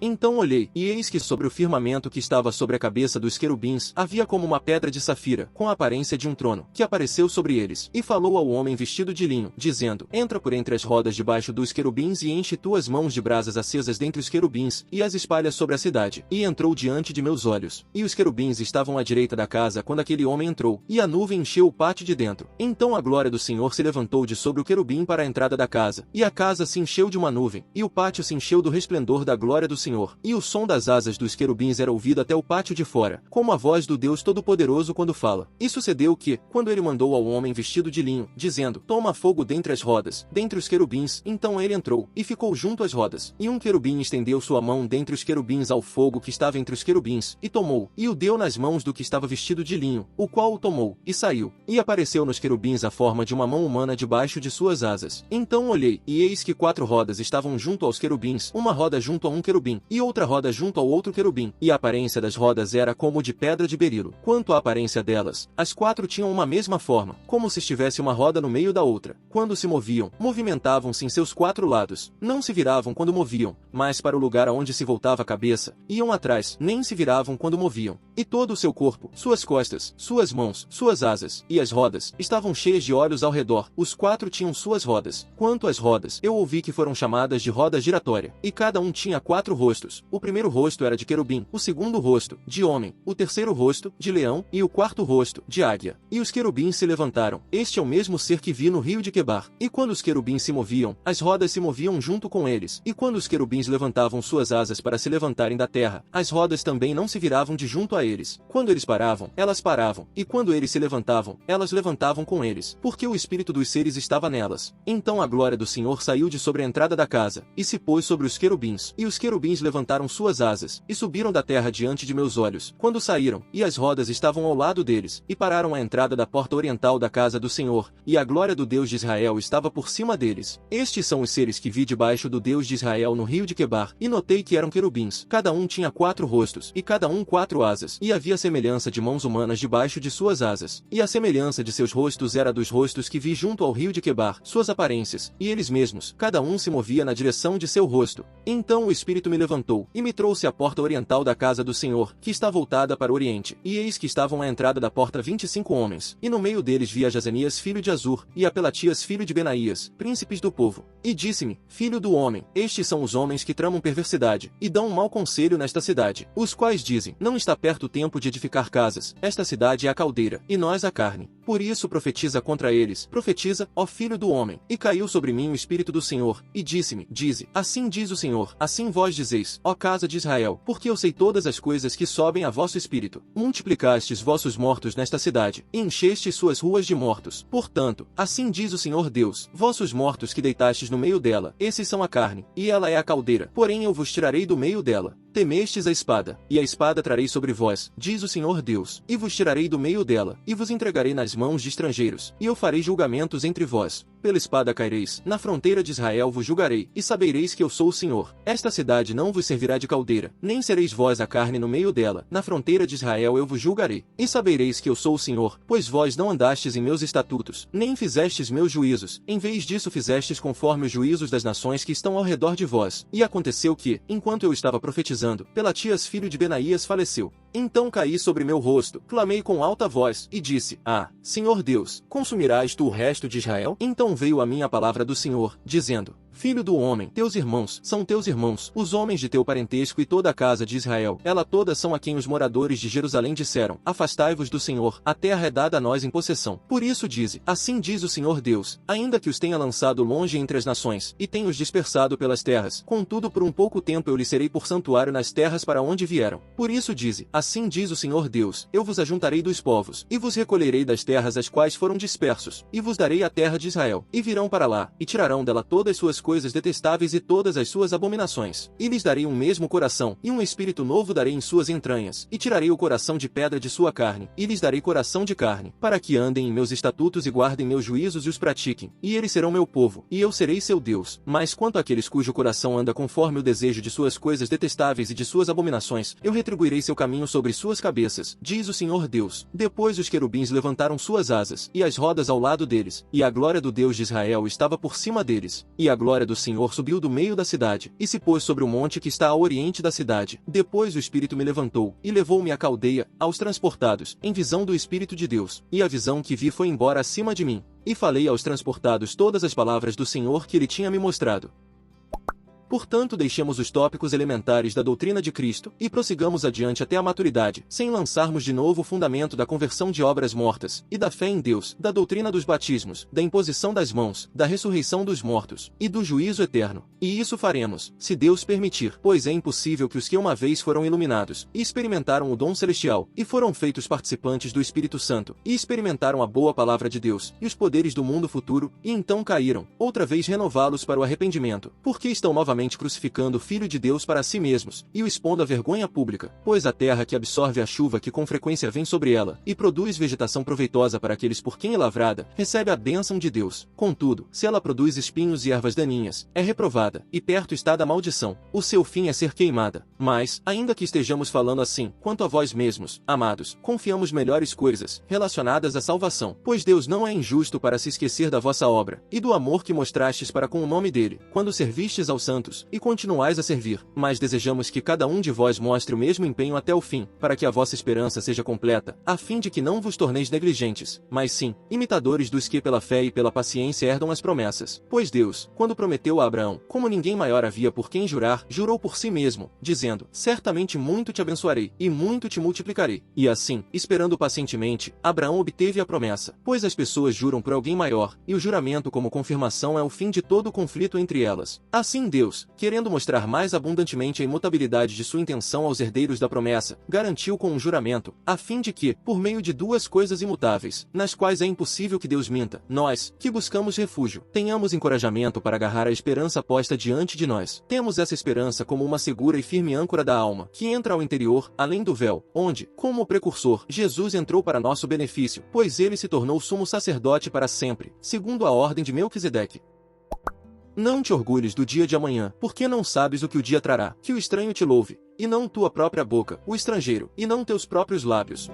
Então olhei, e eis que sobre o firmamento que estava sobre a cabeça dos querubins, havia como uma pedra de safira, com a aparência de um trono, que apareceu sobre eles, e falou ao homem vestido de linho, dizendo: entra por entre as rodas debaixo dos querubins e enche tuas mãos de brasas acesas dentre os querubins, e as espalha sobre a cidade. E entrou diante de meus olhos. E os querubins estavam à direita da casa quando aquele homem entrou, e a nuvem encheu o pátio de dentro. Então a glória do Senhor se levantou de sobre o querubim para a entrada da casa, e a casa se encheu de uma nuvem, e o pátio se encheu do resplendor da glória do Senhor. E o som das asas dos querubins era ouvido até o pátio de fora, como a voz do Deus Todo-Poderoso quando fala. E sucedeu que, quando ele mandou ao homem vestido de linho, dizendo: toma fogo dentre as rodas, dentre os querubins, então ele entrou, e ficou junto às rodas. E um querubim estendeu sua mão dentre os querubins ao fogo que estava entre os querubins, e tomou, e o deu nas mãos do que estava vestido de linho, o qual o tomou, e saiu. E apareceu nos querubins a forma de uma mão humana debaixo de suas asas. Então olhei, e eis que 4 rodas estavam junto aos querubins, uma roda junto a um querubim, e outra roda junto ao outro querubim, e a aparência das rodas era como de pedra de berilo. Quanto à aparência delas, as 4 tinham uma mesma forma, como se estivesse uma roda no meio da outra. Quando se moviam, movimentavam-se em seus 4 lados, não se viravam quando moviam, mas para o lugar aonde se voltava a cabeça, iam atrás, nem se viravam quando moviam. E todo o seu corpo, suas costas, suas mãos, suas asas, e as rodas, estavam cheias de olhos ao redor. Os 4 tinham suas rodas. Quanto às rodas, eu ouvi que foram chamadas de roda giratória, e cada um tinha 4 rostos. O primeiro rosto era de querubim, o segundo rosto, de homem, o terceiro rosto, de leão, e o quarto rosto, de águia. E os querubins se levantaram. Este é o mesmo ser que vi no rio de Quebar. E quando os querubins se moviam, as rodas se moviam junto com eles. E quando os querubins levantavam suas asas para se levantarem da terra, as rodas também não se viravam de junto a eles. Quando eles paravam, elas paravam. E quando eles se levantavam, elas levantavam com eles, porque o espírito dos seres estava nelas. Então a glória do Senhor saiu de sobre a entrada da casa, e se pôs sobre os querubins. E os querubins levantaram suas asas, e subiram da terra diante de meus olhos, quando saíram, e as rodas estavam ao lado deles, e pararam à entrada da porta oriental da casa do Senhor, e a glória do Deus de Israel estava por cima deles. Estes são os seres que vi debaixo do Deus de Israel no rio de Quebar, e notei que eram querubins. Cada um tinha 4 rostos, e cada um 4 asas, e havia semelhança de mãos humanas debaixo de suas asas, e a semelhança de seus rostos era dos rostos que vi junto ao rio de Quebar, suas aparências, e eles mesmos, cada um se movia na direção de seu rosto. Então o Espírito me levantou, e me trouxe à porta oriental da casa do Senhor, que está voltada para o oriente, e eis que estavam à entrada da porta 25 homens, e no meio deles vi a Jazanias filho de Azur, e a Pelatias filho de Benaías, príncipes do povo. E disse-me: filho do homem, estes são os homens que tramam perversidade, e dão um mau conselho nesta cidade, os quais dizem: não está perto o tempo de edificar casas, esta cidade é a caldeira, e nós a carne. Por isso profetiza contra eles, profetiza, ó filho do homem. E caiu sobre mim o Espírito do Senhor, e disse-me: dize, assim diz o Senhor, assim vós dizeis, ó casa de Israel, porque eu sei todas as coisas que sobem a vosso espírito. Multiplicastes vossos mortos nesta cidade, e enchestes suas ruas de mortos. Portanto, assim diz o Senhor Deus, vossos mortos que deitastes no meio dela, esses são a carne, e ela é a caldeira, porém eu vos tirarei do meio dela. Temestes a espada, e a espada trarei sobre vós, diz o Senhor Deus, e vos tirarei do meio dela, e vos entregarei nas mãos de estrangeiros, e eu farei julgamentos entre vós. Pela espada caireis, na fronteira de Israel vos julgarei, e sabereis que eu sou o Senhor. Esta cidade não vos servirá de caldeira, nem sereis vós a carne no meio dela, na fronteira de Israel eu vos julgarei. E sabereis que eu sou o Senhor, pois vós não andastes em meus estatutos, nem fizestes meus juízos, em vez disso fizestes conforme os juízos das nações que estão ao redor de vós. E aconteceu que, enquanto eu estava profetizando, Pelatias filho de Benaías faleceu. Então caí sobre meu rosto, clamei com alta voz, e disse: ah, Senhor Deus, consumirás tu o resto de Israel? Então veio a mim a palavra do Senhor, dizendo: filho do homem, teus irmãos são teus irmãos, os homens de teu parentesco e toda a casa de Israel, ela toda são a quem os moradores de Jerusalém disseram: afastai-vos do Senhor, a terra é dada a nós em possessão. Por isso dize: assim diz o Senhor Deus, ainda que os tenha lançado longe entre as nações, e tenha os dispersado pelas terras, contudo por um pouco tempo eu lhes serei por santuário nas terras para onde vieram. Por isso dize: assim diz o Senhor Deus, eu vos ajuntarei dos povos, e vos recolherei das terras as quais foram dispersos, e vos darei a terra de Israel, e virão para lá, e tirarão dela todas suas coisas detestáveis e todas as suas abominações. E lhes darei um mesmo coração, e um espírito novo darei em suas entranhas, e tirarei o coração de pedra de sua carne, e lhes darei coração de carne, para que andem em meus estatutos e guardem meus juízos e os pratiquem. E eles serão meu povo, e eu serei seu Deus. Mas quanto àqueles cujo coração anda conforme o desejo de suas coisas detestáveis e de suas abominações, eu retribuirei seu caminho sobre suas cabeças, diz o Senhor Deus. Depois os querubins levantaram suas asas, e as rodas ao lado deles, e a glória do Deus de Israel estava por cima deles. E a glória glória do Senhor subiu do meio da cidade, e se pôs sobre o monte que está ao oriente da cidade. Depois o Espírito me levantou, e levou-me à caldeia, aos transportados, em visão do Espírito de Deus, e a visão que vi foi embora acima de mim. E falei aos transportados todas as palavras do Senhor que ele tinha me mostrado. Portanto, deixemos os tópicos elementares da doutrina de Cristo, e prossigamos adiante até a maturidade, sem lançarmos de novo o fundamento da conversão de obras mortas, e da fé em Deus, da doutrina dos batismos, da imposição das mãos, da ressurreição dos mortos, e do juízo eterno. E isso faremos, se Deus permitir, pois é impossível que os que uma vez foram iluminados, e experimentaram o dom celestial, e foram feitos participantes do Espírito Santo, e experimentaram a boa palavra de Deus, e os poderes do mundo futuro, e então caíram, outra vez renová-los para o arrependimento, porque estão novamente crucificando o Filho de Deus para si mesmos, e o expondo à vergonha pública, pois a terra que absorve a chuva que com frequência vem sobre ela, e produz vegetação proveitosa para aqueles por quem é lavrada, recebe a bênção de Deus. Contudo, se ela produz espinhos e ervas daninhas, é reprovada, e perto está da maldição. O seu fim é ser queimada. Mas, ainda que estejamos falando assim, quanto a vós mesmos, amados, confiamos melhores coisas, relacionadas à salvação, pois Deus não é injusto para se esquecer da vossa obra, e do amor que mostrastes para com o nome dele, quando servistes aos santos, e continuais a servir, mas desejamos que cada um de vós mostre o mesmo empenho até o fim, para que a vossa esperança seja completa, a fim de que não vos torneis negligentes, mas sim, imitadores dos que pela fé e pela paciência herdam as promessas. Pois Deus, quando prometeu a Abraão, como ninguém maior havia por quem jurar, jurou por si mesmo, dizendo, certamente muito te abençoarei, e muito te multiplicarei. E assim, esperando pacientemente, Abraão obteve a promessa, pois as pessoas juram por alguém maior, e o juramento como confirmação é o fim de todo o conflito entre elas. Assim Deus, querendo mostrar mais abundantemente a imutabilidade de sua intenção aos herdeiros da promessa, garantiu com um juramento, a fim de que, por meio de duas coisas imutáveis, nas quais é impossível que Deus minta, nós, que buscamos refúgio, tenhamos encorajamento para agarrar a esperança posta diante de nós. Temos essa esperança como uma segura e firme âncora da alma, que entra ao interior, além do véu, onde, como o precursor, Jesus entrou para nosso benefício, pois ele se tornou sumo sacerdote para sempre, segundo a ordem de Melquisedeque. Não te orgulhes do dia de amanhã, porque não sabes o que o dia trará. Que o estranho te louve, e não tua própria boca, o estrangeiro, e não teus próprios lábios.